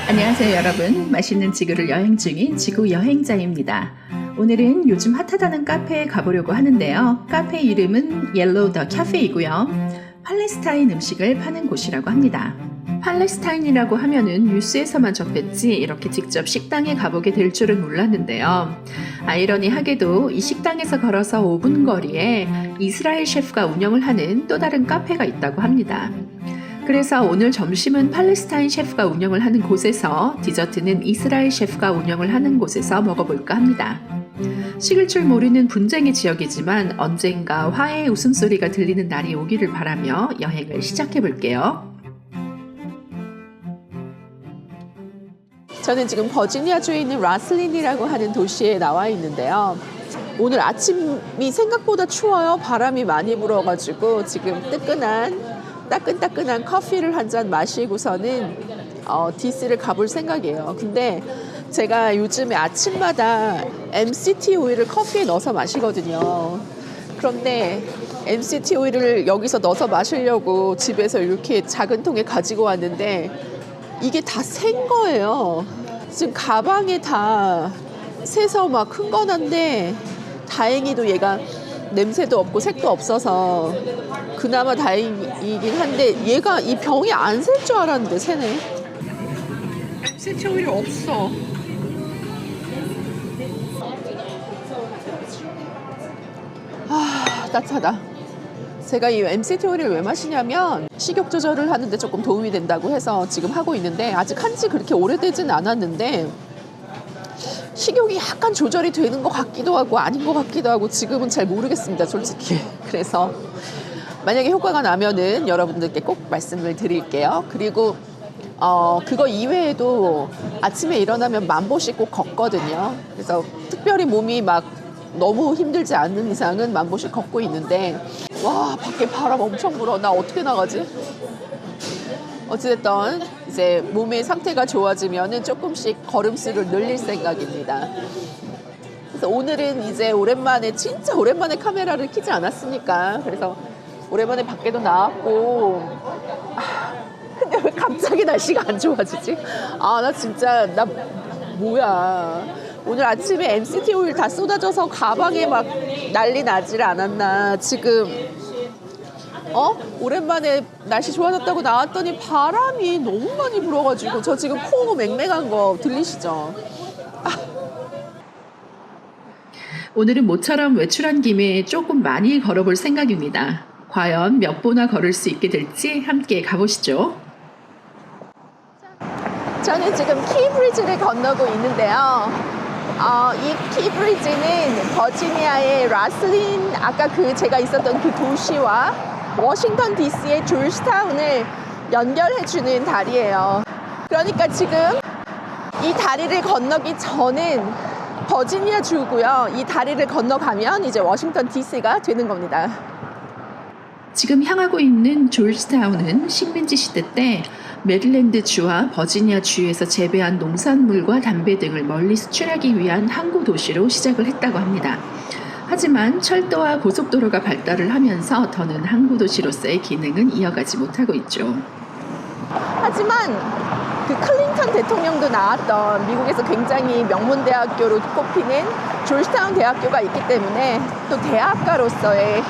안녕하세요 여러분. 맛있는 지구를 여행 중인 지구 여행자입니다. 오늘은 요즘 핫하다는 카페에 가보려고 하는데요. 카페 이름은 옐로우 더 카페이고요. 팔레스타인 음식을 파는 곳이라고 합니다. 팔레스타인이라고 하면은 뉴스에서만 접했지 이렇게 직접 식당에 가보게 될 줄은 몰랐는데요. 아이러니하게도 이 식당에서 걸어서 5분 거리에 이스라엘 셰프가 운영을 하는 또 다른 카페가 있다고 합니다. 그래서 오늘 점심은 팔레스타인 셰프가 운영을 하는 곳에서, 디저트는 이스라엘 셰프가 운영을 하는 곳에서 먹어볼까 합니다. 식을 줄 모르는 분쟁의 지역이지만 언젠가 화해의 웃음소리가 들리는 날이 오기를 바라며 여행을 시작해볼게요. 저는 지금 버지니아주에 있는 라슬린이라고 하는 도시에 나와 있는데요. 오늘 아침이 생각보다 추워요. 바람이 많이 불어가지고 지금 따끈따끈한 커피를 한 잔 마시고서는 DC를 가볼 생각이에요. 근데 제가 요즘에 아침마다 MCT 오일을 커피에 넣어서 마시거든요. 그런데 MCT 오일을 여기서 넣어서 마시려고 집에서 이렇게 작은 통에 가지고 왔는데 이게 다 샌 거예요. 지금 가방에 다 새서 막 흥건한데 다행히도 얘가 냄새도 없고 색도 없어서 그나마 다행이긴 한데 얘가 이 병이 안 셀 줄 알았는데 새네. MCT 오일이 없어. 따뜻하다. 제가 이 MCT 오일을 왜 마시냐면 식욕 조절을 하는데 조금 도움이 된다고 해서 지금 하고 있는데 아직 한지 그렇게 오래되진 않았는데 식욕이 약간 조절이 되는 것 같기도 하고 아닌 것 같기도 하고 지금은 잘 모르겠습니다, 솔직히. 그래서 만약에 효과가 나면은 여러분들께 꼭 말씀을 드릴게요. 그리고 그거 이외에도 아침에 일어나면 10,000보씩 꼭 걷거든요. 그래서 특별히 몸이 막 너무 힘들지 않는 이상은 10,000보씩 걷고 있는데 와, 밖에 바람 엄청 불어. 나 어떻게 나가지? 어찌됐든 이제 몸의 상태가 좋아지면은 조금씩 걸음수를 늘릴 생각입니다. 그래서 오늘은 이제 진짜 오랜만에 카메라를 켜지 않았습니까? 그래서 오랜만에 밖에도 나왔고 근데 왜 갑자기 날씨가 안 좋아지지? 나 뭐야. 오늘 아침에 MCT 오일 다 쏟아져서 가방에 막 난리 나질 않았나. 지금 오랜만에 날씨 좋아졌다고 나왔더니 바람이 너무 많이 불어가지고 저 지금 코 맹맹한 거 들리시죠? 오늘은 모처럼 외출한 김에 조금 많이 걸어볼 생각입니다. 과연 몇 보나 걸을 수 있게 될지 함께 가보시죠. 저는 지금 키브리지를 건너고 있는데요. 이 키브리지는 버지니아의 라슬린, 아까 제가 있었던 그 도시와 워싱턴 DC의 조지타운을 연결해주는 다리예요. 그러니까 지금 이 다리를 건너기 전은 버지니아 주고요. 이 다리를 건너가면 이제 워싱턴 DC가 되는 겁니다. 지금 향하고 있는 조지타운은 식민지 시대 때 메릴랜드 주와 버지니아 주에서 재배한 농산물과 담배 등을 멀리 수출하기 위한 항구 도시로 시작을 했다고 합니다. 하지만 철도와 고속도로가 발달을 하면서 더는 항구 도시로서의 기능은 이어가지 못하고 있죠. 하지만 그 클린턴 대통령도 나왔던 미국에서 굉장히 명문대학교로 꼽히는 조지타운 대학교가 있기 때문에 또 대학가로서의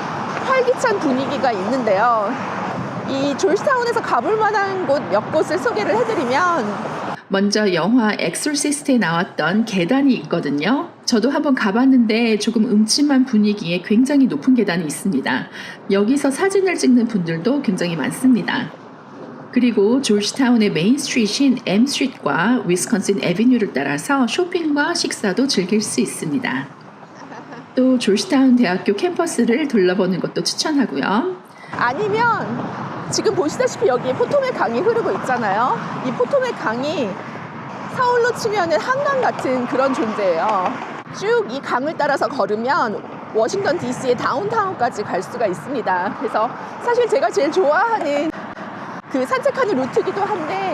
활기찬 분위기가 있는데요. 이 조지타운에서 가볼 만한 곳 몇 곳을 소개를 해드리면 먼저 영화 엑소시스트에 나왔던 계단이 있거든요. 저도 한번 가봤는데 조금 음침한 분위기에 굉장히 높은 계단이 있습니다. 여기서 사진을 찍는 분들도 굉장히 많습니다. 그리고 조지타운의 메인 스트리트인 M 스트리트과 위스콘신 애비뉴를 따라서 쇼핑과 식사도 즐길 수 있습니다. 또 조지타운 대학교 캠퍼스를 둘러보는 것도 추천하고요. 아니면 지금 보시다시피 여기에 포토맥 강이 흐르고 있잖아요. 이 포토맥 강이 서울로 치면은 한강 같은 그런 존재예요. 쭉 이 강을 따라서 걸으면 워싱턴 DC의 다운타운까지 갈 수가 있습니다. 그래서 사실 제가 제일 좋아하는 그 산책하는 루트이기도 한데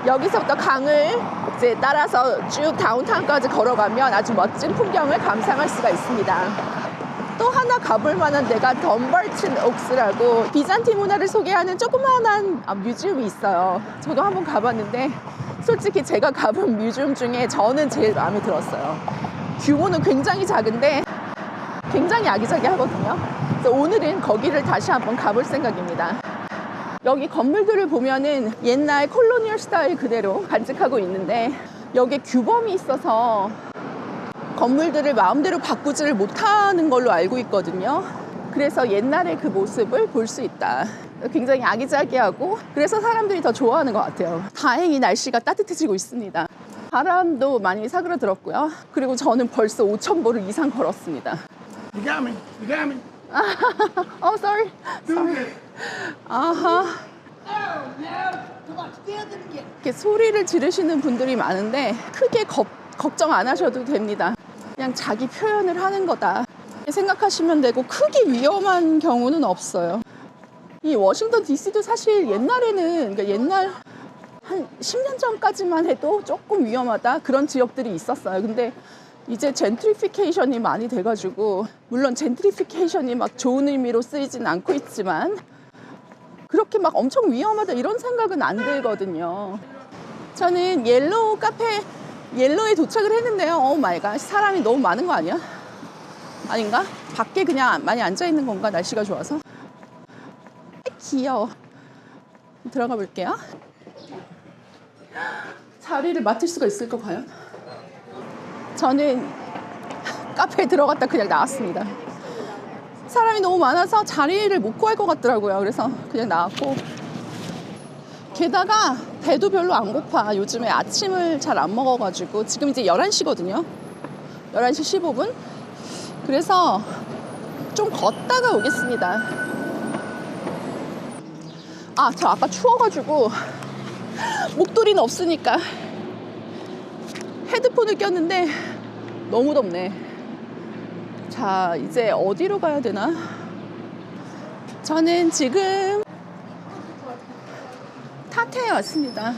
여기서부터 강을 이제 따라서 쭉 다운타운까지 걸어가면 아주 멋진 풍경을 감상할 수가 있습니다. 또 하나 가볼 만한 데가 덤버튼 옥스라고 비잔티 문화를 소개하는 조그마한 뮤지엄이 있어요. 저도 한번 가봤는데 솔직히 제가 가본 뮤지엄 중에 저는 제일 마음에 들었어요. 규모는 굉장히 작은데 굉장히 아기자기하거든요. 그래서 오늘은 거기를 다시 한번 가볼 생각입니다. 여기 건물들을 보면은 옛날 콜로니얼 스타일 그대로 간직하고 있는데 여기에 규범이 있어서 건물들을 마음대로 바꾸지를 못하는 걸로 알고 있거든요. 그래서 옛날의 그 모습을 볼 수 있다. 굉장히 아기자기하고 그래서 사람들이 더 좋아하는 것 같아요. 다행히 날씨가 따뜻해지고 있습니다. 바람도 많이 사그라들었고요. 그리고 저는 벌써 5,000보를 이상 걸었습니다. You got me. You got me. Oh, sorry. Sorry. 아하. 이렇게 소리를 지르시는 분들이 많은데 크게 걱정 안 하셔도 됩니다. 그냥 자기 표현을 하는 거다 생각하시면 되고 크게 위험한 경우는 없어요. 이 워싱턴 DC도 사실 옛날에는 그러니까 옛날 한 10년 전까지만 해도 조금 위험하다 그런 지역들이 있었어요. 근데 이제 젠트리피케이션이 많이 돼가지고 물론 젠트리피케이션이 막 좋은 의미로 쓰이진 않고 있지만 그렇게 막 엄청 위험하다 이런 생각은 안 들거든요. 저는 옐로우 카페 옐로우에 도착을 했는데요. 오 마이 갓, 사람이 너무 많은 거 아니야? 아닌가? 밖에 그냥 많이 앉아 있는 건가? 날씨가 좋아서. 귀여워. 들어가 볼게요. 자리를 맡을 수가 있을까 과연? 저는 카페에 들어갔다 그냥 나왔습니다. 사람이 너무 많아서 자리를 못 구할 것 같더라고요. 그래서 그냥 나왔고 게다가 배도 별로 안 고파. 요즘에 아침을 잘 안 먹어가지고 지금 이제 11시거든요 11시 15분 그래서 좀 걷다가 오겠습니다. 아, 저 아까 추워가지고 목도리는 없으니까 헤드폰을 꼈는데 너무 덥네. 자, 이제 어디로 가야 되나? 저는 지금 타테에 왔습니다.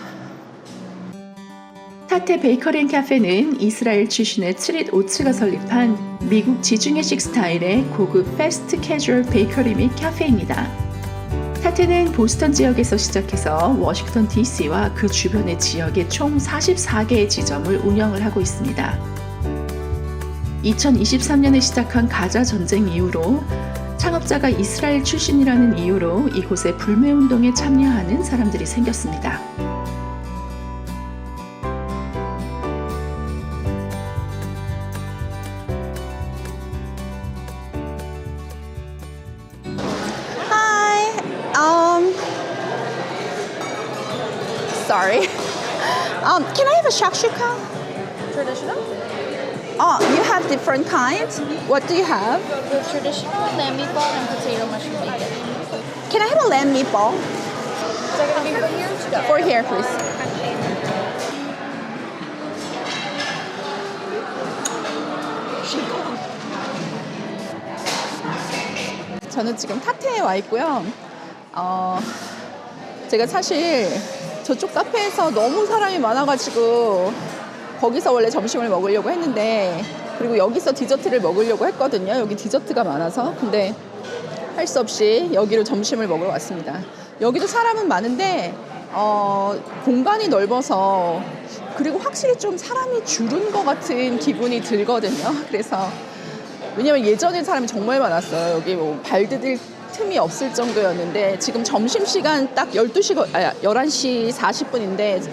타테 베이커리 앤 카페는 이스라엘 출신의 트릿 오츠가 설립한 미국 지중해식 스타일의 고급 패스트 캐주얼 베이커리 및 카페입니다. 타테는 보스턴 지역에서 시작해서 워싱턴 DC와 그 주변의 지역에 총 44개의 지점을 운영을 하고 있습니다. 2023년에 시작한 가자 전쟁 이후로 창업자가 이스라엘 출신이라는 이유로 이곳에 불매운동에 참여하는 사람들이 생겼습니다. Sorry. Can I have a shakshuka? Traditional? Oh, you have different kinds. What do you have? The traditional lamb meatball and potato mushroom bacon. Can I have a lamb meatball? Is that going to be for here or to go? For here, please. 저는 지금 타테에 와 있고요. 제가 사실 저쪽 카페에서 너무 사람이 많아가지고 거기서 원래 점심을 먹으려고 했는데 그리고 여기서 디저트를 먹으려고 했거든요. 여기 디저트가 많아서. 근데 할 수 없이 여기로 점심을 먹으러 왔습니다. 여기도 사람은 많은데 공간이 넓어서 그리고 확실히 좀 사람이 줄은 것 같은 기분이 들거든요. 그래서 왜냐면 예전에 사람이 정말 많았어요. 여기 뭐 발 디딜 틈이 없을 정도였는데 지금 점심시간 딱 11시 40분인데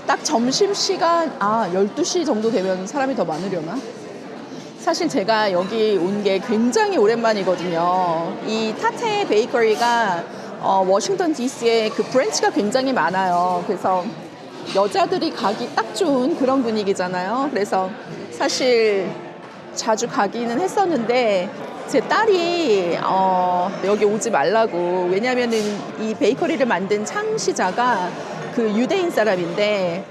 딱 점심시간 12시 정도 되면 사람이 더 많으려나? 사실 제가 여기 온 게 굉장히 오랜만이거든요. 이 타테 베이커리가 워싱턴 DC에 그 브랜치가 굉장히 많아요. 그래서 여자들이 가기 딱 좋은 그런 분위기잖아요. 그래서 사실 자주 가기는 했었는데 제 딸이 여기 오지 말라고. 왜냐면은 이 베이커리를 만든 창시자가 그 유대인 사람인데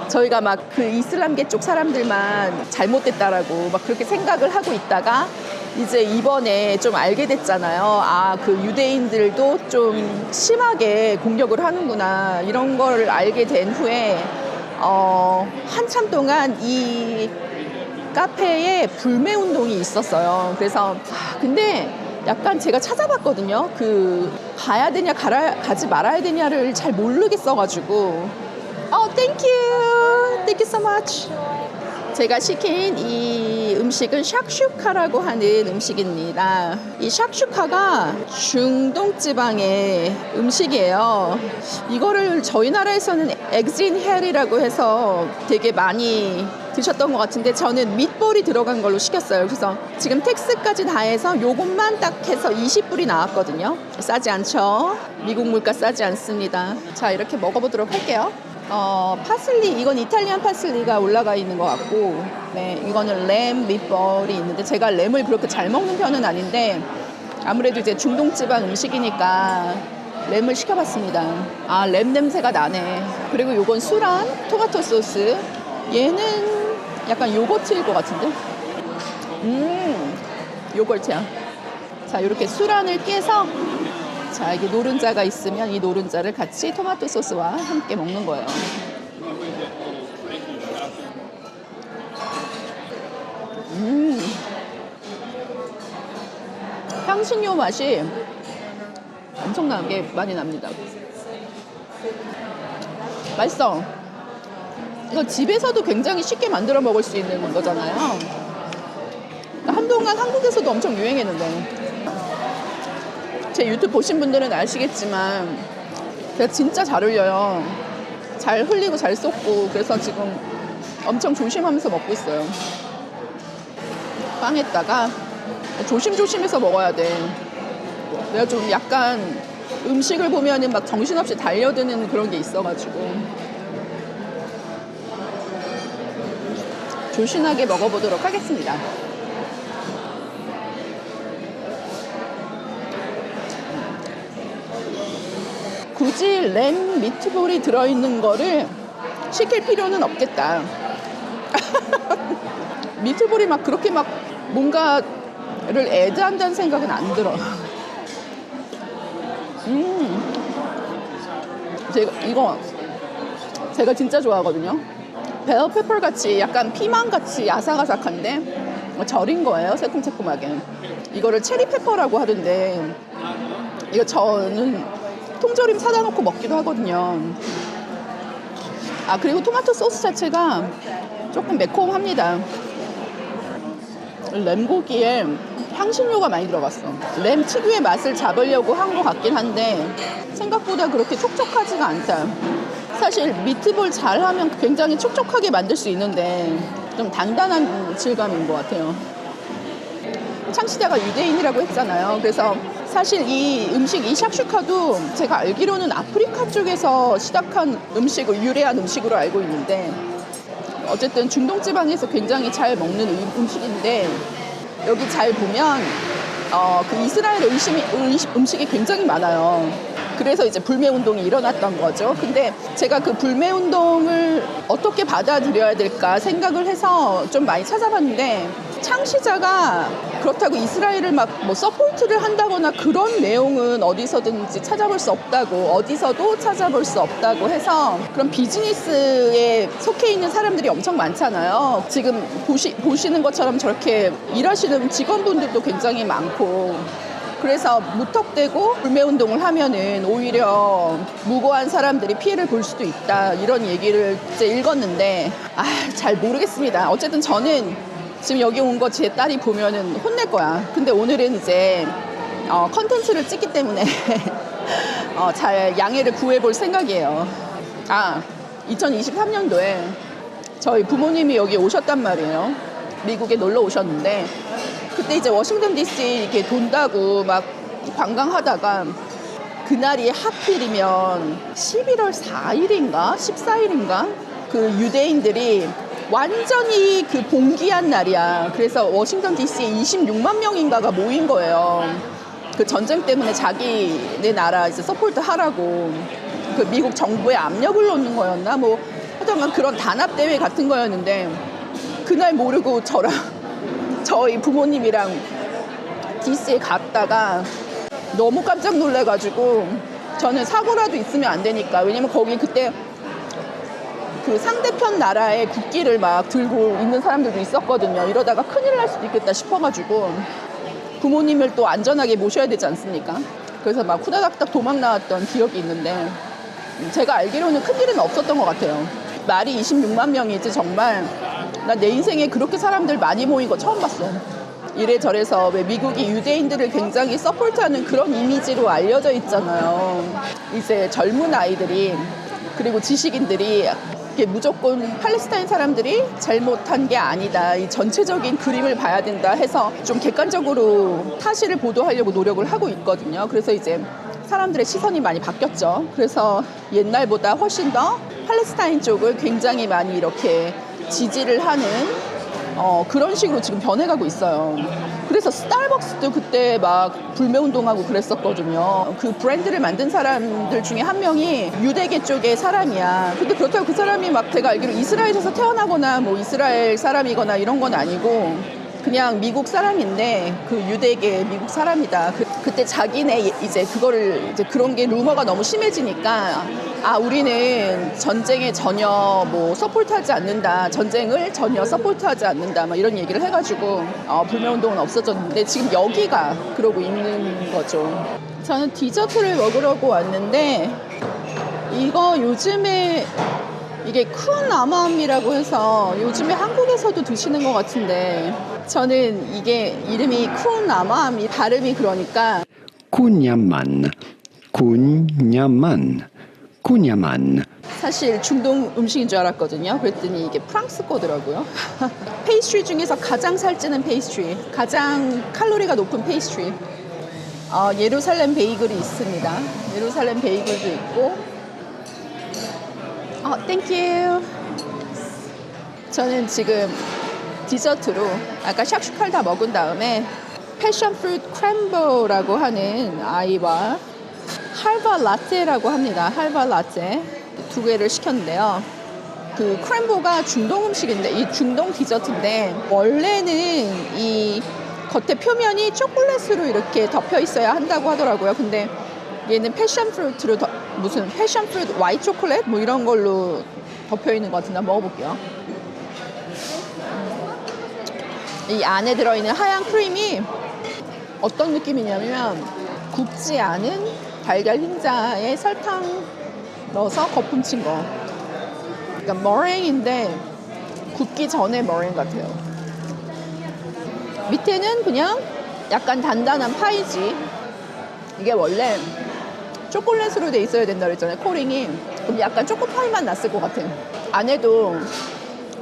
저희가 막 그 이슬람계 쪽 사람들만 잘못됐다라고 막 그렇게 생각을 하고 있다가 이제 이번에 좀 알게 됐잖아요. 그 유대인들도 좀 심하게 공격을 하는구나. 이런 걸 알게 된 후에 한참 동안 이 카페에 불매 운동이 있었어요. 그래서 근데 약간 제가 찾아봤거든요. 그 가야 되냐 가지 말아야 되냐를 잘 모르겠어가지고 thank you. Thank you so much. 제가 시킨 이 음식은 샥슈카라고 하는 음식입니다. 이 샥슈카가 중동 지방의 음식이에요. 이거를 저희 나라에서는 엑진 헬이라고 해서 되게 많이 드셨던 것 같은데 저는 밑볼이 들어간 걸로 시켰어요. 그래서 지금 텍스까지 다 해서 요것만 딱 해서 20불이 나왔거든요. 싸지 않죠? 미국 물가 싸지 않습니다. 자, 이렇게 먹어보도록 할게요. 파슬리, 이건 이탈리안 파슬리가 올라가 있는 것 같고, 네, 이거는 램 밑볼이 있는데 제가 램을 그렇게 잘 먹는 편은 아닌데 아무래도 이제 중동 지방 음식이니까 램을 시켜봤습니다. 아, 램 냄새가 나네. 그리고 요건 수란 토마토 소스. 얘는 약간 요거트일 것 같은데? 요거트야. 자, 이렇게 수란을 깨서 자, 이게 노른자가 있으면 이 노른자를 같이 토마토 소스와 함께 먹는 거예요. 향신료 맛이 엄청나게 많이 납니다. 맛있어. 이거 집에서도 굉장히 쉽게 만들어 먹을 수 있는 거잖아요. 한동안 한국에서도 엄청 유행했는데 제 유튜브 보신 분들은 아시겠지만 제가 진짜 잘 흘려요. 잘 흘리고 잘 쏟고 그래서 지금 엄청 조심하면서 먹고 있어요. 빵에다가 조심조심해서 먹어야 돼. 내가 좀 약간 음식을 보면은 막 정신없이 달려드는 그런 게 있어가지고 조신하게 먹어보도록 하겠습니다. 굳이 램 미트볼이 들어있는 거를 시킬 필요는 없겠다. 미트볼이 막 그렇게 막 뭔가를 애드한다는 생각은 안 들어. 제가 진짜 좋아하거든요. 벨페퍼 같이 약간 피망 같이 아삭아삭한데 절인 거예요. 새콤새콤하게. 이거를 체리페퍼라고 하던데 이거 저는 통조림 사다 놓고 먹기도 하거든요. 아, 그리고 토마토 소스 자체가 조금 매콤합니다. 램고기에 향신료가 많이 들어갔어. 램 특유의 맛을 잡으려고 한 것 같긴 한데 생각보다 그렇게 촉촉하지가 않다. 사실 미트볼 잘하면 굉장히 촉촉하게 만들 수 있는데 좀 단단한 질감인 것 같아요. 창시자가 유대인이라고 했잖아요. 그래서 사실 이 음식, 이 샥슈카도 제가 알기로는 아프리카 쪽에서 시작한 음식을 유래한 음식으로 알고 있는데 어쨌든 중동 지방에서 굉장히 잘 먹는 음식인데 여기 잘 보면 그 이스라엘 음식이 굉장히 많아요. 그래서 이제 불매 운동이 일어났던 거죠. 근데 제가 그 불매 운동을 어떻게 받아들여야 될까 생각을 해서 좀 많이 찾아봤는데 창시자가 그렇다고 이스라엘을 막 뭐 서포트를 한다거나 그런 내용은 어디서든지 찾아볼 수 없다고, 어디서도 찾아볼 수 없다고 해서 그런 비즈니스에 속해 있는 사람들이 엄청 많잖아요. 지금 보시는 것처럼 저렇게 일하시는 직원분들도 굉장히 많고 그래서 무턱대고 불매운동을 하면은 오히려 무고한 사람들이 피해를 볼 수도 있다 이런 얘기를 이제 읽었는데 잘 모르겠습니다. 어쨌든 저는 지금 여기 온 거 제 딸이 보면은 혼낼 거야. 근데 오늘은 이제 컨텐츠를 찍기 때문에 잘 양해를 구해볼 생각이에요. 2023년도에 저희 부모님이 여기 오셨단 말이에요. 미국에 놀러 오셨는데 그때 이제 워싱턴 DC 이렇게 돈다고 막 관광하다가 그날이 하필이면 11월 4일인가 14일인가 그 유대인들이 완전히 그 봉기한 날이야. 그래서 워싱턴 DC에 26만 명인가가 모인 거예요. 그 전쟁 때문에 자기네 나라 이제 서포트 하라고 그 미국 정부에 압력을 넣는 거였나 뭐 하여튼 그런 단합 대회 같은 거였는데 그날 모르고 저랑 저희 부모님이랑 DC에 갔다가 너무 깜짝 놀래가지고 저는 사고라도 있으면 안 되니까 왜냐면 거기 그때 그 상대편 나라의 국기를 막 들고 있는 사람들도 있었거든요. 이러다가 큰일 날 수도 있겠다 싶어가지고 부모님을 또 안전하게 모셔야 되지 않습니까? 그래서 막 후다닥닥 도망 나왔던 기억이 있는데 제가 알기로는 큰일은 없었던 것 같아요. 말이 26만 명이지 정말 나 내 인생에 그렇게 사람들 많이 모인 거 처음 봤어. 이래저래서 왜 미국이 유대인들을 굉장히 서포트하는 그런 이미지로 알려져 있잖아요. 이제 젊은 아이들이 그리고 지식인들이 이게 무조건 팔레스타인 사람들이 잘못한 게 아니다. 이 전체적인 그림을 봐야 된다 해서 좀 객관적으로 사실을 보도하려고 노력을 하고 있거든요. 그래서 이제 사람들의 시선이 많이 바뀌었죠. 그래서 옛날보다 훨씬 더 팔레스타인 쪽을 굉장히 많이 이렇게 지지를 하는 그런 식으로 지금 변해가고 있어요. 그래서 스타벅스도 그때 막 불매운동하고 그랬었거든요. 그 브랜드를 만든 사람들 중에 한 명이 유대계 쪽의 사람이야. 근데 그렇다고 그 사람이 막 제가 알기로 이스라엘에서 태어나거나 뭐 이스라엘 사람이거나 이런 건 아니고 그냥 미국 사람인데 그 유대계 미국 사람이다. 그때 자기네 이제 그거를 이제 그런 게 루머가 너무 심해지니까 우리는 전쟁에 전혀 뭐 서포트하지 않는다. 전쟁을 전혀 서포트하지 않는다. 막 이런 얘기를 해가지고 불매운동은 없어졌는데 지금 여기가 그러고 있는 거죠. 저는 디저트를 먹으려고 왔는데 이거 요즘에 이게 쿤 아맘이라고 해서 요즘에 한국에서도 드시는 것 같은데 저는 이게 이름이 쿤 아맘이 발음이 그러니까 쿤야만, 쿤야만, 쿤야만. 사실 중동 음식인 줄 알았거든요. 그랬더니 이게 프랑스 거더라고요. 페이스트리 중에서 가장 살찌는 페이스트리, 가장 칼로리가 높은 페이스트리. 예루살렘 베이글이 있습니다. 예루살렘 베이글도 있고. 땡큐. 저는 지금 디저트로 아까 샥슈칼 다 먹은 다음에 패션 프루트 크램보라고 하는 아이와 할바 라떼라고 합니다. 할바 라떼 두 개를 시켰는데요. 그 크램보가 중동 음식인데 이 중동 디저트인데 원래는 이 겉에 표면이 초콜릿으로 이렇게 덮여 있어야 한다고 하더라고요. 근데 얘는 패션 프루트로 무슨 패션 프루트 화이트 초콜릿 뭐 이런 걸로 덮여 있는 것 같은데 먹어볼게요. 이 안에 들어있는 하얀 크림이 어떤 느낌이냐면 굽지 않은 달걀 흰자에 설탕 넣어서 거품 친 거. 그러니까 머랭인데 굽기 전에 머랭 같아요. 밑에는 그냥 약간 단단한 파이지. 이게 원래 초콜릿으로 돼 있어야 된다 그랬잖아요. 코링이. 그럼 약간 초코파이 맛 났을 것 같아요. 안에도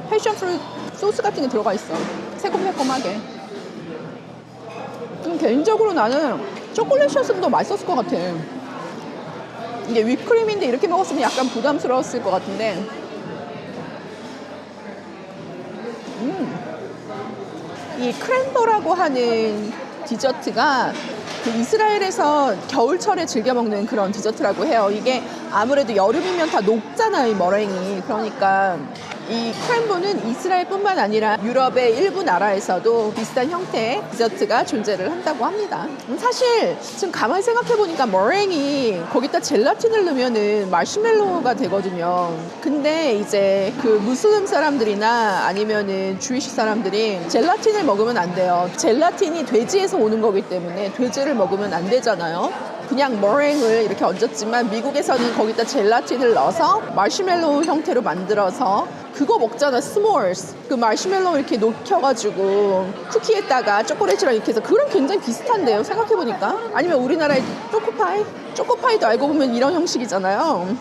패션 프루트 소스 같은 게 들어가 있어. 새콤새콤하게. 개인적으로 나는 초콜릿이었으면 더 맛있었을 것 같아. 이게 휘크림인데 이렇게 먹었으면 약간 부담스러웠을 것 같은데 이 크랜보라고 하는 디저트가 그 이스라엘에서 겨울철에 즐겨 먹는 그런 디저트라고 해요. 이게 아무래도 여름이면 다 녹잖아요, 이 머랭이. 그러니까 이 크랜보는 이스라엘뿐만 아니라 유럽의 일부 나라에서도 비슷한 형태의 디저트가 존재를 한다고 합니다. 사실 지금 가만히 생각해보니까 머랭이 거기다 젤라틴을 넣으면은 마시멜로우가 되거든요. 근데 이제 그 무슬림 사람들이나 아니면은 주이시 사람들이 젤라틴을 먹으면 안 돼요. 젤라틴이 돼지에서 오는 거기 때문에 돼지를 먹으면 안 되잖아요. 그냥 머랭을 이렇게 얹었지만 미국에서는 거기다 젤라틴을 넣어서 마시멜로우 형태로 만들어서 그거 먹잖아, 스몰스. 그 마시멜로우 이렇게 녹여가지고 쿠키에다가 초콜릿이랑 이렇게 해서 그런 굉장히 비슷한데요, 생각해보니까. 아니면 우리나라의 초코파이? 초코파이도 알고 보면 이런 형식이잖아요.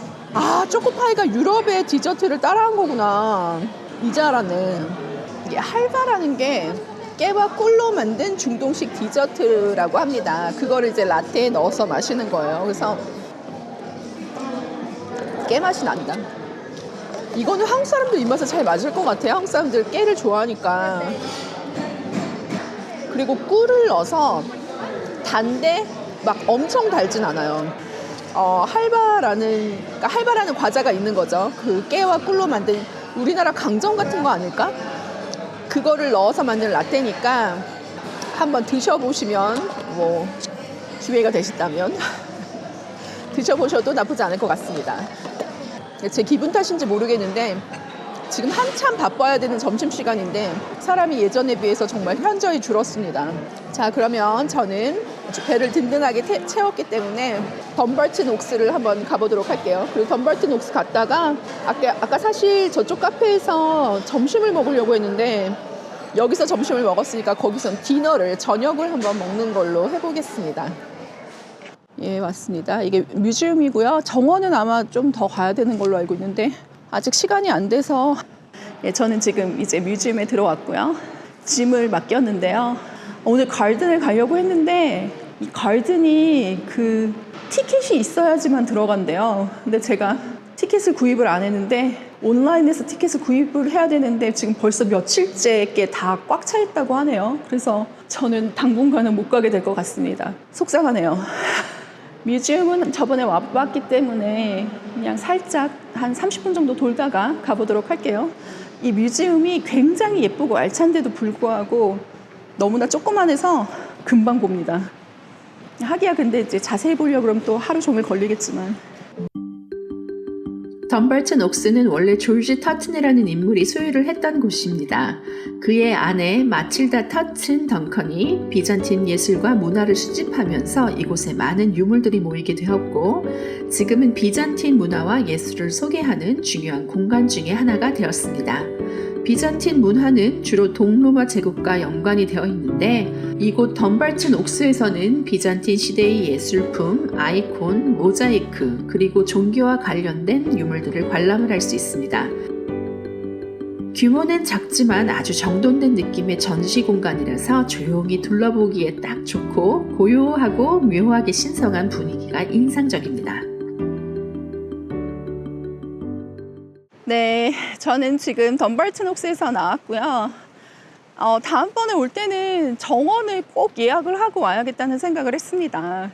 초코파이가 유럽의 디저트를 따라한 거구나. 이제 알았네. 이게 할바라는 게 깨와 꿀로 만든 중동식 디저트라고 합니다. 그거를 이제 라떼에 넣어서 마시는 거예요. 그래서 깨 맛이 난다. 이거는 한국 사람들 입맛에 잘 맞을 것 같아요. 한국 사람들 깨를 좋아하니까. 그리고 꿀을 넣어서 단데 막 엄청 달진 않아요. 할바라는 과자가 있는 거죠. 그 깨와 꿀로 만든 우리나라 강정 같은 거 아닐까? 그거를 넣어서 만든 라떼니까 한번 드셔보시면 뭐 기회가 되신다면 드셔보셔도 나쁘지 않을 것 같습니다. 제 기분 탓인지 모르겠는데 지금 한참 바빠야 되는 점심시간인데 사람이 예전에 비해서 정말 현저히 줄었습니다. 자, 그러면 저는 아주 배를 든든하게 채웠기 때문에 덤벌튼 옥스를 한번 가보도록 할게요. 그리고 덤벌튼 옥스 갔다가 아까 사실 저쪽 카페에서 점심을 먹으려고 했는데 여기서 점심을 먹었으니까 거기서 저녁을 한번 먹는 걸로 해보겠습니다. 예, 맞습니다. 이게 뮤지엄이고요. 정원은 아마 좀 더 가야 되는 걸로 알고 있는데 아직 시간이 안 돼서 예, 저는 지금 이제 뮤지엄에 들어왔고요. 짐을 맡겼는데요. 오늘 가든을 가려고 했는데 이 가든이 그 티켓이 있어야지만 들어간대요. 근데 제가 티켓을 구입을 안 했는데 온라인에서 티켓을 구입을 해야 되는데 지금 벌써 며칠째 게 다 꽉 차 있다고 하네요. 그래서 저는 당분간은 못 가게 될 것 같습니다. 속상하네요. 뮤지엄은 저번에 와봤기 때문에 그냥 살짝 한 30분 정도 돌다가 가보도록 할게요. 이 뮤지엄이 굉장히 예쁘고 알찬데도 불구하고 너무나 조그만해서 금방 봅니다. 하기야 근데 이제 자세히 보려고 그러면 또 하루 종일 걸리겠지만. 덤벌튼 옥스는 원래 조지 터튼이라는 인물이 소유를 했던 곳입니다. 그의 아내 마틸다 터튼 덩컨이 비잔틴 예술과 문화를 수집하면서 이곳에 많은 유물들이 모이게 되었고 지금은 비잔틴 문화와 예술을 소개하는 중요한 공간 중에 하나가 되었습니다. 비잔틴 문화는 주로 동로마 제국과 연관이 되어 있는데 이곳 덤벌튼 옥스에서는 비잔틴 시대의 예술품, 아이콘, 모자이크, 그리고 종교와 관련된 유물들을 관람을 할 수 있습니다. 규모는 작지만 아주 정돈된 느낌의 전시 공간이라서 조용히 둘러보기에 딱 좋고 고요하고 묘하게 신성한 분위기가 인상적입니다. 네, 저는 지금 덤벌튼 옥스에서 나왔고요. 다음번에 올 때는 정원을 꼭 예약을 하고 와야겠다는 생각을 했습니다.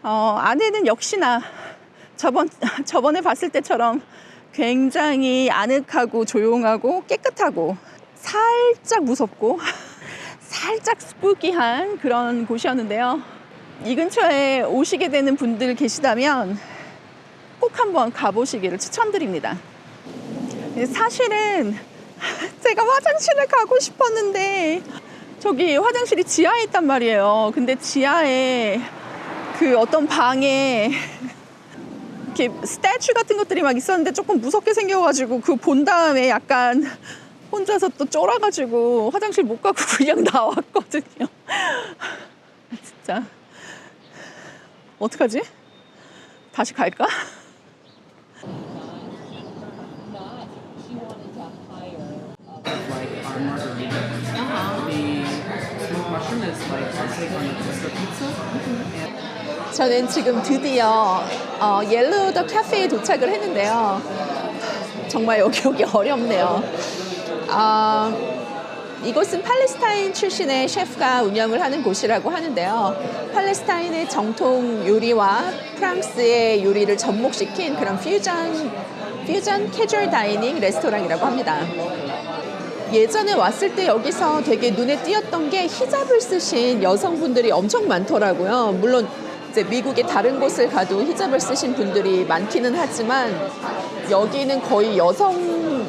안에는 역시나 저번에 봤을 때처럼 굉장히 아늑하고 조용하고 깨끗하고 살짝 무섭고 살짝 스푸키한 그런 곳이었는데요. 이 근처에 오시게 되는 분들 계시다면 꼭 한번 가보시기를 추천드립니다. 사실은 제가 화장실을 가고 싶었는데 저기 화장실이 지하에 있단 말이에요. 근데 지하에 그 어떤 방에 이렇게 스태츄 같은 것들이 막 있었는데 조금 무섭게 생겨가지고 그 본 다음에 약간 혼자서 또 쫄아가지고 화장실 못 가고 그냥 나왔거든요. 진짜 어떡하지? 다시 갈까? Like our margarita. The smoked mushroom is like our take on the Twister pizza. 저는 지금 드디어 옐로우 더 카페에 도착을 했는데요. 정말 여기 오기 어렵네요. 이곳은 팔레스타인 출신의 셰프가 운영을 하는 곳이라고 하는데요. 팔레스타인의 정통 요리와 프랑스의 요리를 접목시킨 그런 퓨전 캐주얼 다이닝 레스토랑이라고 합니다. 예전에 왔을 때 여기서 되게 눈에 띄었던 게 히잡을 쓰신 여성분들이 엄청 많더라고요. 물론 이제 미국의 다른 곳을 가도 히잡을 쓰신 분들이 많기는 하지만 여기는 거의 여성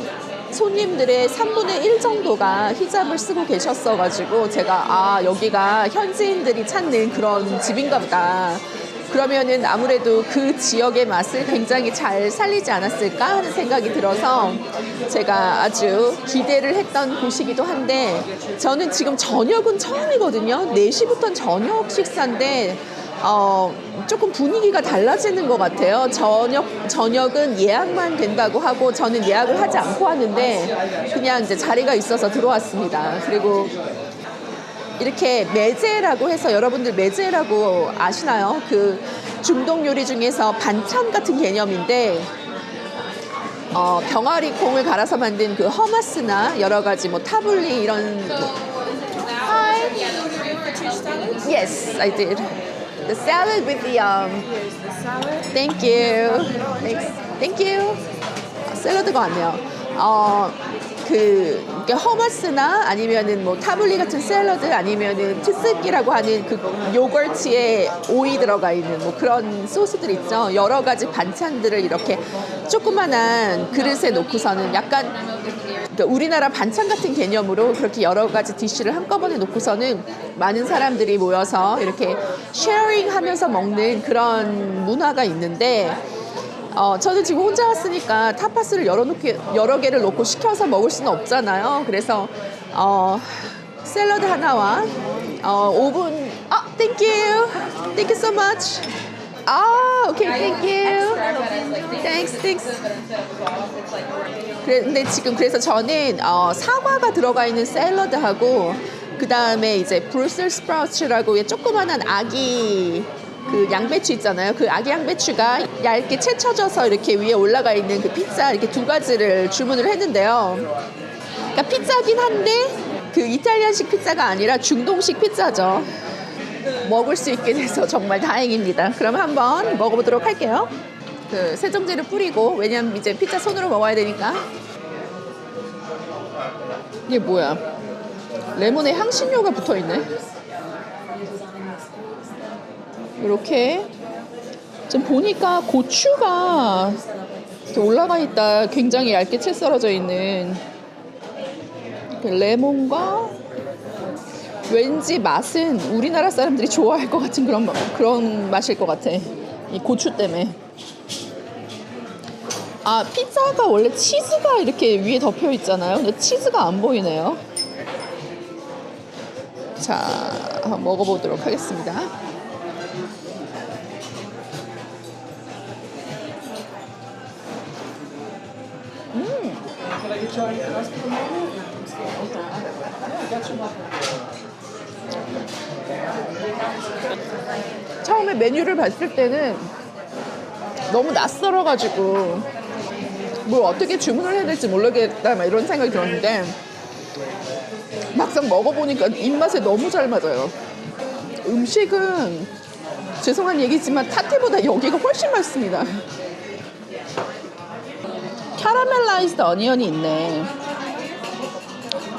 손님들의 3분의 1 정도가 히잡을 쓰고 계셨어가지고 제가 여기가 현지인들이 찾는 그런 집인가 보다. 그러면은 아무래도 그 지역의 맛을 굉장히 잘 살리지 않았을까 하는 생각이 들어서 제가 아주 기대를 했던 곳이기도 한데 저는 지금 저녁은 처음이거든요. 4시부터는 저녁 식사인데 조금 분위기가 달라지는 것 같아요. 저녁은 예약만 된다고 하고 저는 예약을 하지 않고 왔는데 그냥 이제 자리가 있어서 들어왔습니다. 그리고 이렇게 메제라고 해서 여러분들 메제라고 아시나요? 그 중동 요리 중에서 반찬 같은 개념인데 병아리 콩을 갈아서 만든 그 허마스나 여러 가지 뭐 타블리 이런 Hi. Yes, I did. The salad with the Here's the salad. Thank you. Thank you. 샐러드가 왔네요. 이렇게 허머스나 아니면은 뭐 타블리 같은 샐러드 아니면은 트스키라고 하는 그 요거트에 오이 들어가 있는 뭐 그런 소스들 있죠. 여러 가지 반찬들을 이렇게 조그만한 그릇에 놓고서는 약간 그러니까 우리나라 반찬 같은 개념으로 그렇게 여러 가지 디쉬를 한꺼번에 놓고서는 많은 사람들이 모여서 이렇게 쉐어링 하면서 먹는 그런 문화가 있는데 저는 지금 혼자 왔으니까 타파스를 여러 개를 놓고 시켜서 먹을 수는 없잖아요. 그래서 샐러드 하나와 오븐 thank you so much. 오케이 thank you. thanks. 근데 지금 그래서 저는 사과가 들어가 있는 샐러드하고 그 다음에 이제 브루셀 스프라우츠라고 조그만한 아기 그 양배추 있잖아요. 그 아기 양배추가 얇게 채쳐져서 이렇게 위에 올라가 있는 그 피자 이렇게 두 가지를 주문을 했는데요. 그러니까 피자긴 한데 그 이탈리안식 피자가 아니라 중동식 피자죠. 먹을 수 있게 돼서 정말 다행입니다. 그럼 한번 먹어보도록 할게요. 그 세정제를 뿌리고 왜냐면 이제 피자 손으로 먹어야 되니까. 이게 뭐야? 레몬에 향신료가 붙어 있네. 이렇게 지금 보니까 고추가 이렇게 올라가 있다. 굉장히 얇게 채 썰어져 있는 레몬과 왠지 맛은 우리나라 사람들이 좋아할 것 같은 그런 맛일 것 같아. 이 고추 때문에. 피자가 원래 치즈가 이렇게 위에 덮여 있잖아요. 근데 치즈가 안 보이네요. 자, 한번 먹어보도록 하겠습니다. 처음에 메뉴를 봤을 때는 너무 낯설어가지고 뭘 어떻게 주문을 해야 될지 모르겠다 막 이런 생각이 들었는데 막상 먹어보니까 입맛에 너무 잘 맞아요. 음식은 죄송한 얘기지만 타티보다 여기가 훨씬 맛있습니다. 캐러멜라이즈드 어니언이 있네.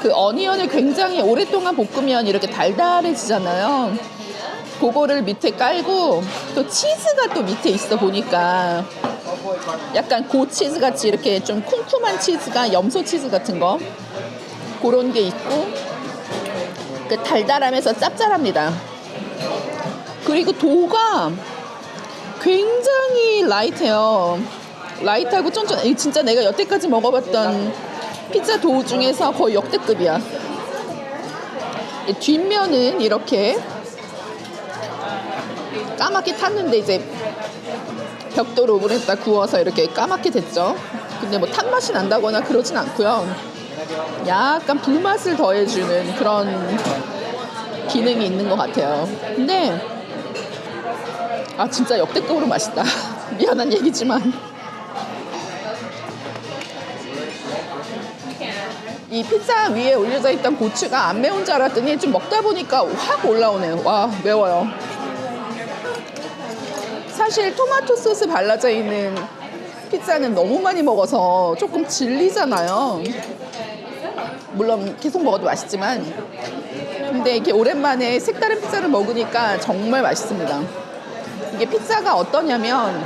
그 어니언을 굉장히 오랫동안 볶으면 이렇게 달달해지잖아요. 그거를 밑에 깔고 또 치즈가 또 밑에 있어 보니까 약간 고치즈 같이 이렇게 좀 쿰쿰한 치즈가 염소 치즈 같은 거 그런 게 있고 그 달달하면서 짭짤합니다. 그리고 도가 굉장히 라이트해요. 라이트하고 쫀쫀. 진짜 내가 여태까지 먹어봤던 피자 도 중에서 거의 역대급이야. 뒷면은 이렇게 까맣게 탔는데 이제 벽돌 오븐에다 구워서 이렇게 까맣게 됐죠. 근데 뭐 탄맛이 난다거나 그러진 않고요. 약간 불맛을 더해주는 그런 기능이 있는 것 같아요. 근데 진짜 역대급으로 맛있다. 미안한 얘기지만 이 피자 위에 올려져 있던 고추가 안 매운 줄 알았더니 좀 먹다 보니까 확 올라오네요. 와, 매워요. 사실 토마토 소스 발라져 있는 피자는 너무 많이 먹어서 조금 질리잖아요. 물론 계속 먹어도 맛있지만 근데 이렇게 오랜만에 색다른 피자를 먹으니까 정말 맛있습니다. 이게 피자가 어떠냐면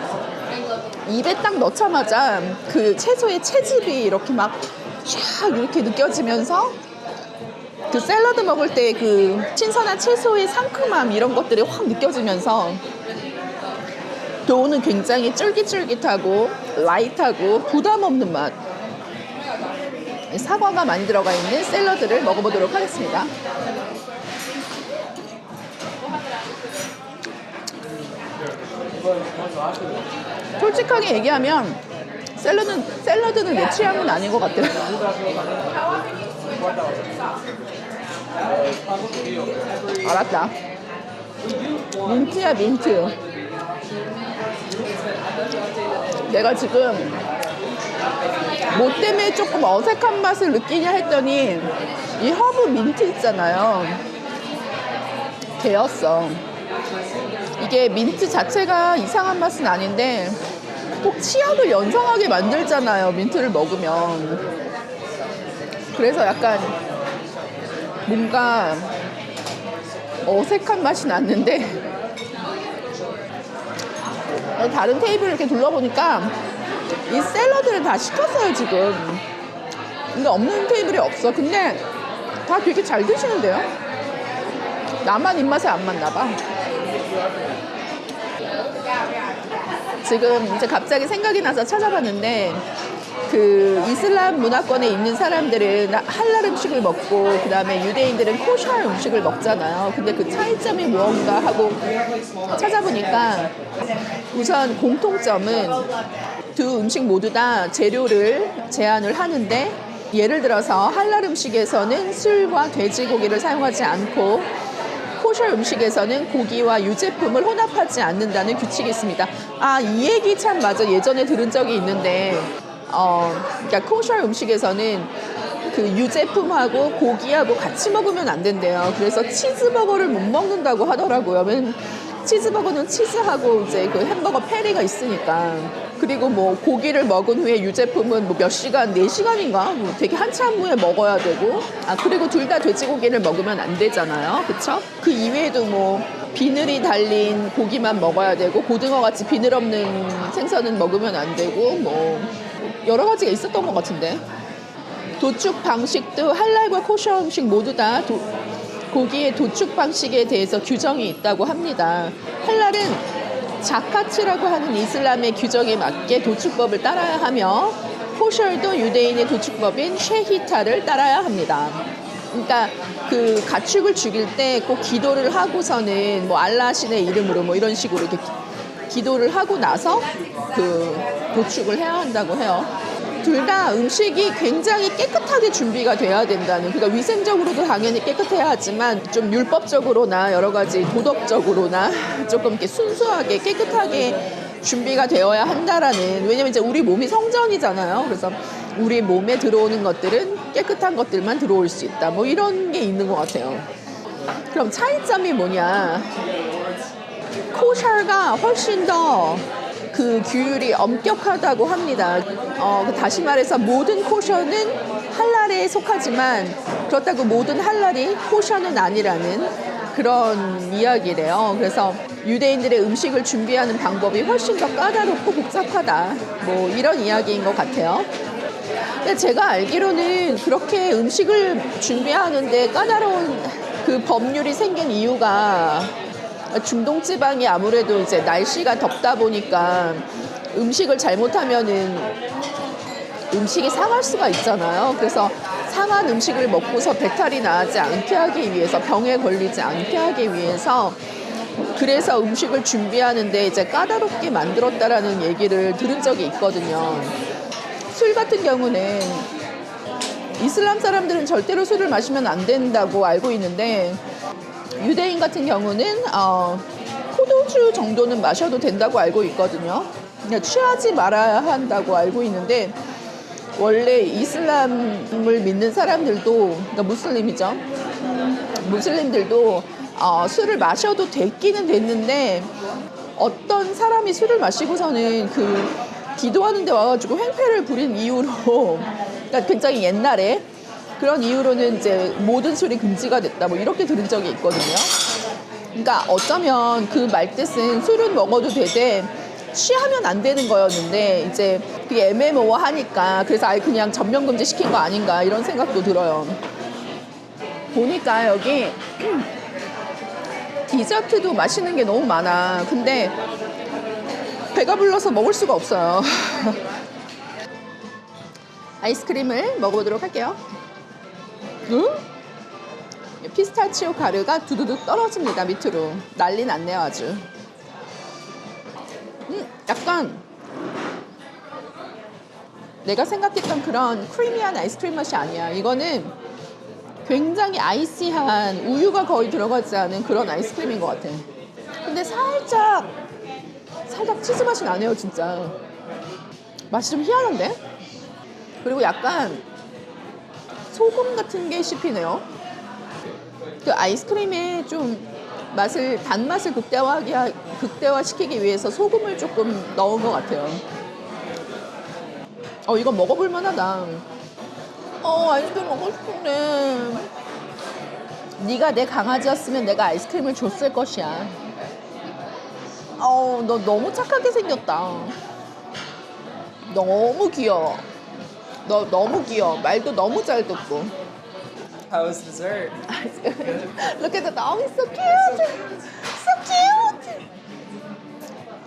입에 딱 넣자마자 그 채소의 채즙이 이렇게 막 쫙 이렇게 느껴지면서 그 샐러드 먹을 때 그 신선한 채소의 상큼함 이런 것들이 확 느껴지면서 도우는 굉장히 쫄깃쫄깃하고 라이트하고 부담 없는 맛. 사과가 많이 들어가 있는 샐러드를 먹어보도록 하겠습니다. 솔직하게 얘기하면 샐러드는 내 취향은 아닌 것 같아요. 알았다. 민트야, 민트. 내가 지금 뭐 때문에 조금 어색한 맛을 느끼냐 했더니 이 허브 민트 있잖아요. 걔였어. 이게 민트 자체가 이상한 맛은 아닌데 꼭 치약을 연상하게 만들잖아요. 민트를 먹으면. 그래서 약간 뭔가 어색한 맛이 났는데 다른 테이블을 이렇게 둘러보니까 이 샐러드를 다 시켰어요 지금. 근데 없는 테이블이 없어. 근데 다 되게 잘 드시는데요? 나만 입맛에 안 맞나 봐. 지금 이제 갑자기 생각이 나서 찾아봤는데 그 이슬람 문화권에 있는 사람들은 할랄 음식을 먹고 그 다음에 유대인들은 코셔 음식을 먹잖아요. 근데 그 차이점이 무언가 하고 찾아보니까 우선 공통점은 두 음식 모두 다 재료를 제한을 하는데 예를 들어서 할랄 음식에서는 술과 돼지고기를 사용하지 않고 코셔 음식에서는 고기와 유제품을 혼합하지 않는다는 규칙이 있습니다. 아, 이 얘기 참 맞아. 예전에 들은 적이 있는데 그러니까 코셔 음식에서는 그 유제품하고 고기하고 같이 먹으면 안 된대요. 그래서 치즈버거를 못 먹는다고 하더라고요. 치즈버거는 치즈하고 이제 그 햄버거 패리가 있으니까. 그리고 뭐 고기를 먹은 후에 유제품은 뭐 몇 시간, 4시간인가? 뭐 되게 한참 후에 먹어야 되고. 아, 그리고 둘 다 돼지고기를 먹으면 안 되잖아요. 그쵸? 그 이외에도 뭐 비늘이 달린 고기만 먹어야 되고 고등어 같이 비늘 없는 생선은 먹으면 안 되고 뭐 여러 가지가 있었던 것 같은데. 도축 방식도 할랄과 코셔 음식 모두 다 고기의 도축 방식에 대해서 규정이 있다고 합니다. 할랄은 자카츠라고 하는 이슬람의 규정에 맞게 도축법을 따라야 하며 코셔도 유대인의 도축법인 쉐히타를 따라야 합니다. 그러니까 그 가축을 죽일 때 꼭 기도를 하고서는 뭐 알라 신의 이름으로 뭐 이런 식으로 이렇게 기도를 하고 나서 그 도축을 해야 한다고 해요. 둘 다 음식이 굉장히 깨끗하게 준비가 돼야 된다는, 그러니까 위생적으로도 당연히 깨끗해야 하지만 좀 율법적으로나 여러 가지 도덕적으로나 조금 이렇게 순수하게 깨끗하게 준비가 되어야 한다라는, 왜냐면 이제 우리 몸이 성전이잖아요. 그래서 우리 몸에 들어오는 것들은 깨끗한 것들만 들어올 수 있다. 뭐 이런 게 있는 것 같아요. 그럼 차이점이 뭐냐? 코셔가 훨씬 더 그 규율이 엄격하다고 합니다. 다시 말해서 모든 코셔는 할랄에 속하지만 그렇다고 모든 할랄이 코셔는 아니라는 그런 이야기래요. 그래서 유대인들의 음식을 준비하는 방법이 훨씬 더 까다롭고 복잡하다. 뭐 이런 이야기인 것 같아요. 근데 제가 알기로는 그렇게 음식을 준비하는데 까다로운 그 법률이 생긴 이유가 중동 지방이 아무래도 이제 날씨가 덥다 보니까 음식을 잘못하면은 음식이 상할 수가 있잖아요. 그래서 상한 음식을 먹고서 배탈이 나지 않게 하기 위해서, 병에 걸리지 않게 하기 위해서 그래서 음식을 준비하는데 이제 까다롭게 만들었다라는 얘기를 들은 적이 있거든요. 술 같은 경우는 이슬람 사람들은 절대로 술을 마시면 안 된다고 알고 있는데 유대인 같은 경우는 포도주 정도는 마셔도 된다고 알고 있거든요. 그냥 취하지 말아야 한다고 알고 있는데 원래 이슬람을 믿는 사람들도, 그러니까 무슬림이죠. 무슬림들도 술을 마셔도 됐기는 됐는데 어떤 사람이 술을 마시고서는 그 기도하는 데 와가지고 횡패를 부린 이유로, 그러니까 굉장히 옛날에 그런 이유로는 이제 모든 술이 금지가 됐다, 뭐 이렇게 들은 적이 있거든요. 그러니까 어쩌면 그 말뜻은 술은 먹어도 되되 취하면 안 되는 거였는데 이제 그게 애매모호하니까 그래서 아예 그냥 전면 금지 시킨 거 아닌가 이런 생각도 들어요. 보니까 여기 디저트도 맛있는 게 너무 많아. 근데 배가 불러서 먹을 수가 없어요. 아이스크림을 먹어보도록 할게요. 피스타치오 가루가 두두둑 떨어집니다. 밑으로 난리 났네요 아주. 약간 내가 생각했던 그런 크리미한 아이스크림 맛이 아니야. 이거는 굉장히 아이시한, 우유가 거의 들어가지 않은 그런 아이스크림인 것 같아. 근데 살짝 치즈 맛이 나네요 진짜. 맛이 좀 희한한데? 그리고 약간 소금 같은 게 씹히네요. 그 아이스크림에 좀 단맛을 극대화시키기 위해서 소금을 조금 넣은 것 같아요. 이거 먹어볼 만하다. 아이스크림 먹고 싶은데. 네가 내 강아지였으면 내가 아이스크림을 줬을 것이야. 너 너무 착하게 생겼다. 너무 귀여워. 너 너무 귀여워. 말도 너무 잘 듣고. How was dessert? Look at the dog. He's so cute. So cute.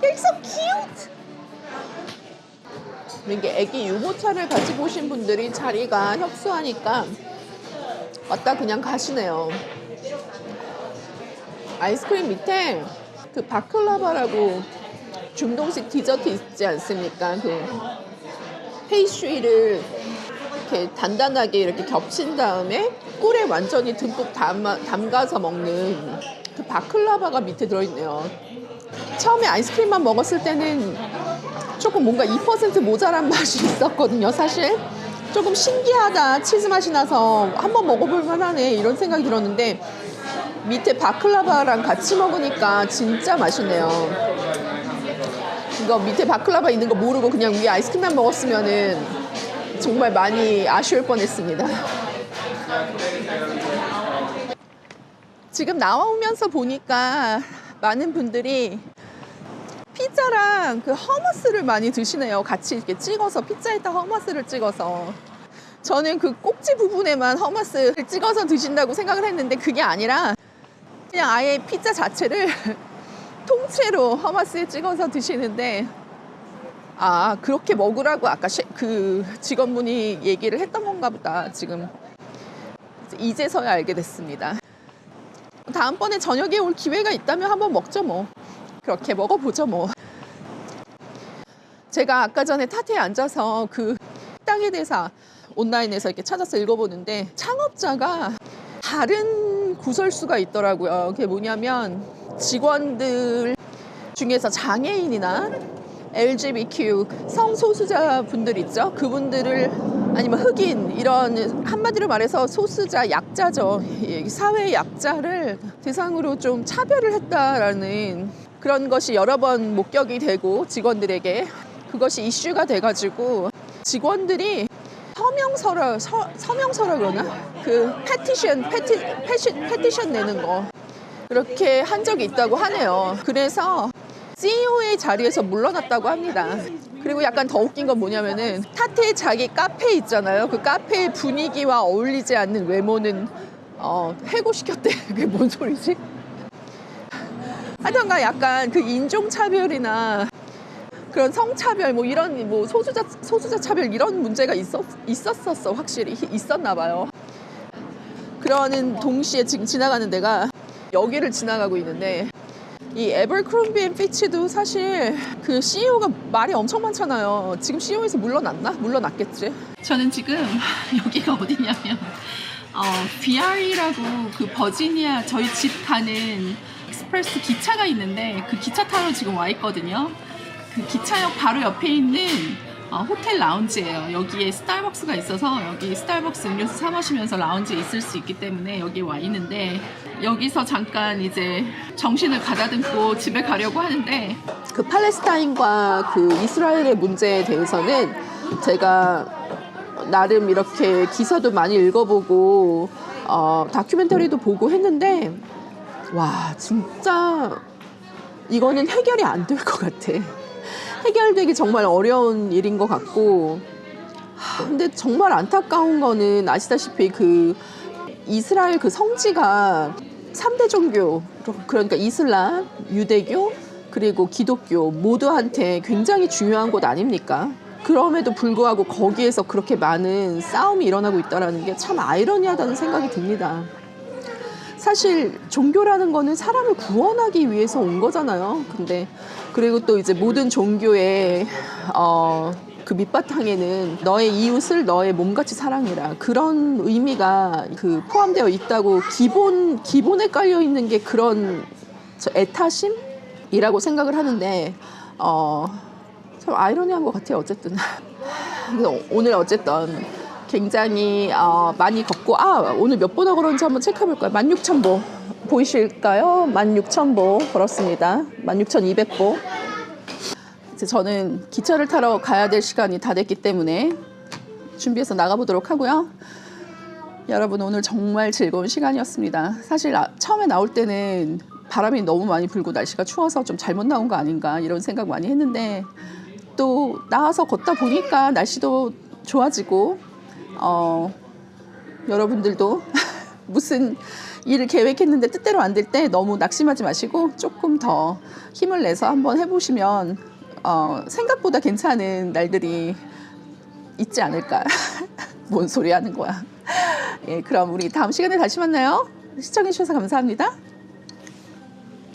You're so cute. 이게 애기 유모차를 가지고 오신 분들이 자리가 협소하니까 왔다 그냥 가시네요. 아이스크림 밑에 그 바클라바라고 중동식 디저트 있지 않습니까? 그 페이스트리를 이렇게 단단하게 이렇게 겹친 다음에 꿀에 완전히 듬뿍 담가서 먹는 그 바클라바가 밑에 들어있네요. 처음에 아이스크림만 먹었을 때는 조금 뭔가 2% 모자란 맛이 있었거든요. 사실 조금 신기하다, 치즈 맛이 나서 한번 먹어볼 만하네 이런 생각이 들었는데 밑에 바클라바랑 같이 먹으니까 진짜 맛있네요. 이거 밑에 바클라바 있는 거 모르고 그냥 위에 아이스크림만 먹었으면은 정말 많이 아쉬울 뻔했습니다. 지금 나오면서 보니까 많은 분들이 피자랑 그 허머스를 많이 드시네요. 같이 이렇게 찍어서 피자에다 허머스를 찍어서. 저는 그 꼭지 부분에만 허머스를 찍어서 드신다고 생각을 했는데 그게 아니라 그냥 아예 피자 자체를 통째로 허머스에 찍어서 드시는데 그렇게 먹으라고 아까 그 직원분이 얘기를 했던 건가 보다. 지금 이제서야 알게 됐습니다. 다음번에 저녁에 올 기회가 있다면 한번 먹죠 뭐. 그렇게 먹어보죠 뭐. 제가 아까 전에 타테에 앉아서 그 식당에 대해서 온라인에서 이렇게 찾아서 읽어보는데 창업자가 다른 구설수가 있더라고요. 그게 뭐냐면 직원들 중에서 장애인이나 LGBTQ 성소수자 분들 있죠. 그분들을 아니면 흑인 이런 한마디로 말해서 소수자 약자죠. 사회 약자를 대상으로 좀 차별을 했다라는 그런 것이 여러 번 목격이 되고 직원들에게 그것이 이슈가 돼가지고 직원들이 서명서라 그러나? 그 페티션 내는 거 그렇게 한 적이 있다고 하네요. 그래서 CEO의 자리에서 물러났다고 합니다. 그리고 약간 더 웃긴 건 뭐냐면은 타테의 자기 카페 있잖아요. 그 카페의 분위기와 어울리지 않는 외모는 해고시켰대. 그게 뭔 소리지? 하여튼가 약간 그 인종차별이나 그런 성차별 뭐 이런 뭐 소수자 차별 이런 문제가 있었었어. 확실히 있었나 봐요. 그러는 동시에 지금 지나가는 데가 여기를 지나가고 있는데 이 에버크롬비 앤 피치도 사실 그 CEO가 말이 엄청 많잖아요. 지금 CEO에서 물러났나? 물러났겠지. 저는 지금 여기가 어디냐면 BRE라고 그 버지니아 저희 집 가는 익스프레스 기차가 있는데 그 기차 타러 지금 와 있거든요. 그 기차역 바로 옆에 있는 호텔 라운지예요. 여기에 스타벅스가 있어서 여기 스타벅스 음료수 사 마시면서 라운지에 있을 수 있기 때문에 여기 와 있는데 여기서 잠깐 이제 정신을 가다듬고 집에 가려고 하는데 그 팔레스타인과 그 이스라엘의 문제에 대해서는 제가 나름 이렇게 기사도 많이 읽어보고 다큐멘터리도 보고 했는데 와 진짜 이거는 해결이 안 될 것 같아. 해결되기 정말 어려운 일인 것 같고 근데 정말 안타까운 거는 아시다시피 그 이스라엘 그 성지가 3대 종교 그러니까 이슬람, 유대교 그리고 기독교 모두한테 굉장히 중요한 곳 아닙니까? 그럼에도 불구하고 거기에서 그렇게 많은 싸움이 일어나고 있다는 게 참 아이러니하다는 생각이 듭니다. 사실 종교라는 거는 사람을 구원하기 위해서 온 거잖아요. 근데 그리고 또 이제 모든 종교의 그 밑바탕에는 너의 이웃을 너의 몸같이 사랑해라 그런 의미가 그 포함되어 있다고 기본에 깔려 있는 게 그런 애타심이라고 생각을 하는데 참 아이러니한 것 같아요. 어쨌든 오늘 어쨌든 굉장히 많이 걷고 오늘 몇 보나 걸었는지 한번 체크해볼까요? 16,000보 보이실까요? 16,000보 걸었습니다. 16,200보 이제 저는 기차를 타러 가야 될 시간이 다 됐기 때문에 준비해서 나가보도록 하고요. 여러분 오늘 정말 즐거운 시간이었습니다. 사실 처음에 나올 때는 바람이 너무 많이 불고 날씨가 추워서 좀 잘못 나온 거 아닌가 이런 생각 많이 했는데 또 나와서 걷다 보니까 날씨도 좋아지고 여러분들도 무슨 일을 계획했는데 뜻대로 안 될 때 너무 낙심하지 마시고 조금 더 힘을 내서 한번 해보시면 생각보다 괜찮은 날들이 있지 않을까. 뭔 소리 하는 거야. 예, 그럼 우리 다음 시간에 다시 만나요. 시청해주셔서 감사합니다.